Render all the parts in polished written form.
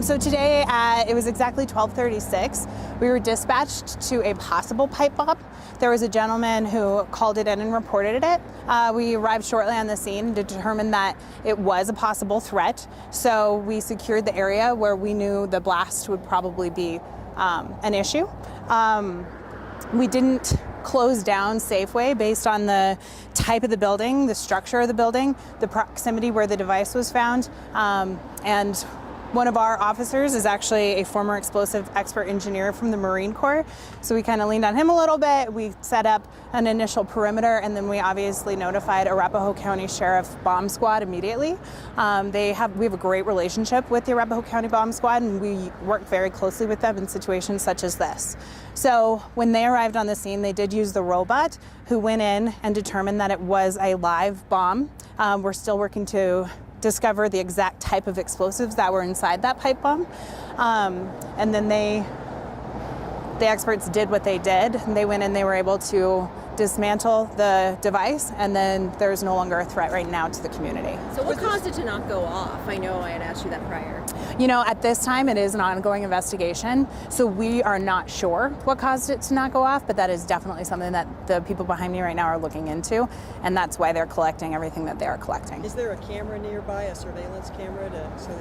So today, it was exactly 12:36. We were dispatched to a possible pipe bomb. There was a gentleman who called it in and reported it. We arrived shortly on the scene to determine that it was a possible threat. So we secured the area where we knew the blast would probably be an issue. We didn't close down Safeway based on the type of the building, the structure of the building, the proximity where the device was found, and one of our officers is actually a former explosive expert engineer from the Marine Corps. So we kind of leaned on him a little bit. We set up an initial perimeter, and then we obviously notified Arapahoe County Sheriff Bomb Squad immediately. We have a great relationship with the Arapahoe County Bomb Squad, and we work very closely with them in situations such as this. So when they arrived on the scene, they did use the robot who went in and determined that it was a live bomb. We're still working to discover the exact type of explosives that were inside that pipe bomb. And then the experts did what they did. They went in, they were able to dismantle the device, and then there's no longer a threat right now to the community. So what caused it to not go off? I know I had asked you that prior. You know, at this time it is an ongoing investigation, so we are not sure what caused it to not go off, but that is definitely something that the people behind me right now are looking into, and that's why they're collecting everything that they are collecting. Is there a camera nearby, a surveillance camera, so that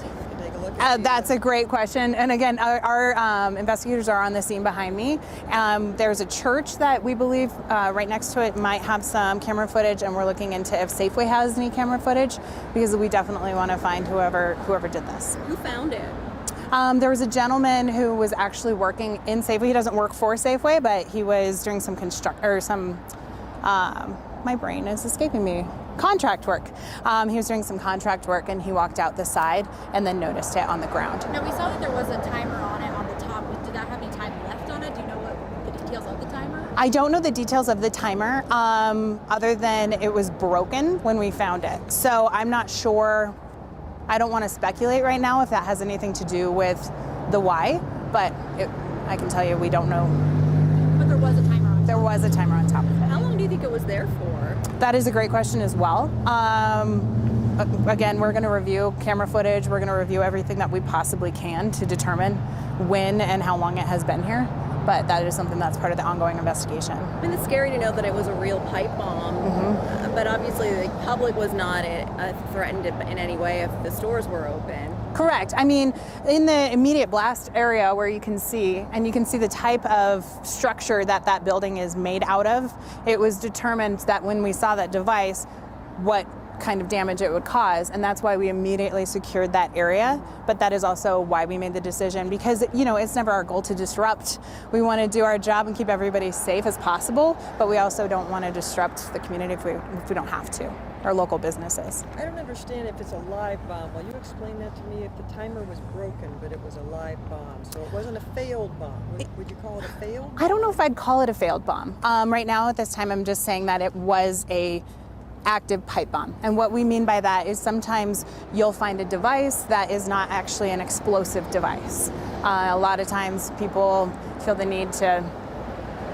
you can take a look at That's a great question. And again, our investigators are on the scene behind me. There's a church that we believe right next to it might have some camera footage, and we're looking into if Safeway has any camera footage, because we definitely want to find whoever did this. Who found it? There was a gentleman who was actually working in Safeway. He doesn't work for Safeway, but he was doing some my brain is escaping me. Contract work. He was doing some contract work, and he walked out the side and then noticed it on the ground. Now, we saw that there was a timer on it on the top. Did that have any time left on it? Do you know what the details of the timer? I don't know the details of the timer, other than it was broken when we found it. So I'm not sure. I don't want to speculate right now if that has anything to do with the why, but I can tell you we don't know. But there was a timer on top. There was a timer on top of it. How long do you think it was there for? That is a great question as well. Again, we're going to review camera footage. We're going to review everything that we possibly can to determine when and how long it has been here. But that is something that's part of the ongoing investigation. I mean, it's scary to know that it was a real pipe bomb, but obviously the public was not threatened in any way if the stores were open. Correct. I mean, in the immediate blast area where you can see the type of structure that building is made out of, it was determined that when we saw that device, what kind of damage it would cause, and that's why we immediately secured that area. But that is also why we made the decision, because it's never our goal to disrupt. We want to do our job and keep everybody safe as possible, but we also don't want to disrupt the community if we don't have to, or local businesses. I don't understand if it's a live bomb. Will you explain that to me? If the timer was broken, but it was a live bomb, so it wasn't a failed bomb. Would you call it a failed? I don't know if I'd call it a failed bomb. Right now at this time, I'm just saying that it was a active pipe bomb. And what we mean by that is sometimes you'll find a device that is not actually an explosive device. A lot of times people feel the need to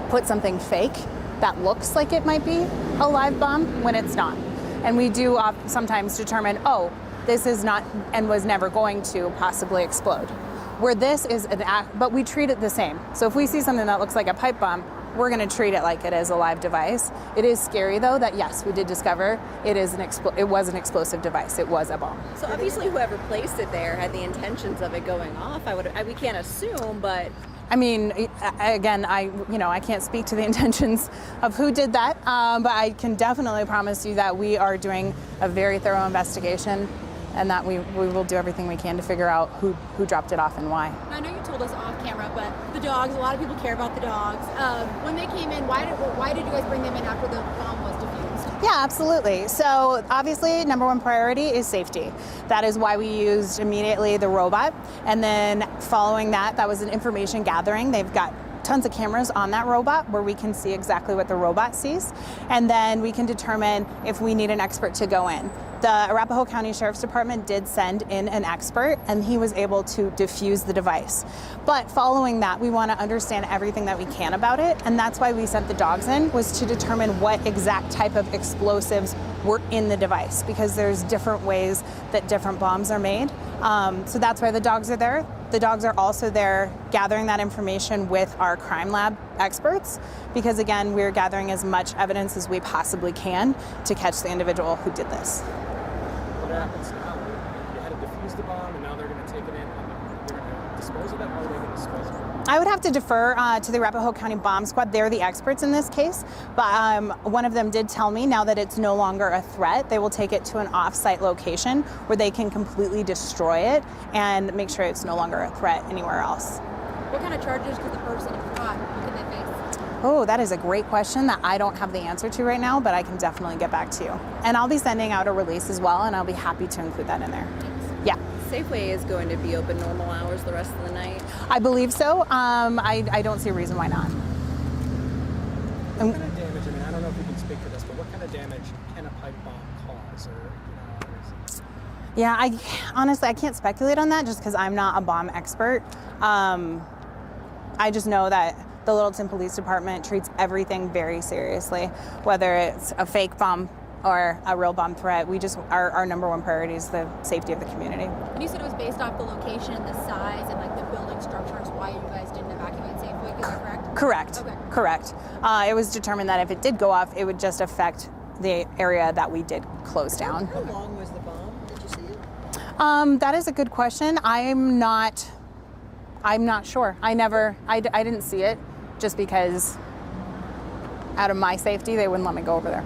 put something fake that looks like it might be a live bomb when it's not. And we do sometimes determine, this is not and was never going to possibly explode. Where this is but we treat it the same. So if we see something that looks like a pipe bomb, we're going to treat it like it is a live device. It is scary, though, that yes, we did discover it was an explosive device. It was a bomb. So obviously, whoever placed it there had the intentions of it going off. We can't assume, but I mean, again, I can't speak to the intentions of who did that, but I can definitely promise you that we are doing a very thorough investigation, and that we will do everything we can to figure out who dropped it off and why. I know you told us off camera, but the dogs, a lot of people care about the dogs. When they came in, why did you guys bring them in after the bomb was defused? Yeah, absolutely. So obviously, number one priority is safety. That is why we used immediately the robot. And then following that was an information gathering. They've got tons of cameras on that robot where we can see exactly what the robot sees. And then we can determine if we need an expert to go in. The Arapahoe County Sheriff's Department did send in an expert, and he was able to defuse the device. But following that, we want to understand everything that we can about it, and that's why we sent the dogs in, was to determine what exact type of explosives were in the device, because there's different ways that different bombs are made. So that's why the dogs are there. The dogs are also there gathering that information with our crime lab experts, because again, we're gathering as much evidence as we possibly can to catch the individual who did this. What happens now? You had to defuse the bomb, and now they're going to take it in. They're going to dispose of it. How are they going to dispose of it? I would have to defer to the Arapahoe County Bomb Squad. They're the experts in this case. But one of them did tell me now that it's no longer a threat, they will take it to an off-site location where they can completely destroy it and make sure it's no longer a threat anywhere else. What kind of charges could the person, if caught, what can they face? Oh, that is a great question that I don't have the answer to right now, but I can definitely get back to you. And I'll be sending out a release as well, and I'll be happy to include that in there. Yeah. Safeway is going to be open normal hours the rest of the night. I believe so. I don't see a reason why not. What kind of damage, I mean, I don't know if you can speak to this, but what kind of damage can a pipe bomb cause? Yeah, honestly, I can't speculate on that just because I'm not a bomb expert. I just know that the Littleton Police Department treats everything very seriously, whether it's a fake bomb or a real bomb threat. Our number one priority is the safety of the community. And you said it was based off the location, the size, and like the building structures, why you guys didn't evacuate Safeway, is that correct? Correct. Okay. Correct. It was determined that if it did go off, it would just affect the area that we did close down. How long was the bomb? Did you see it? That is a good question. I'm not sure. I didn't see it just because out of my safety, they wouldn't let me go over there.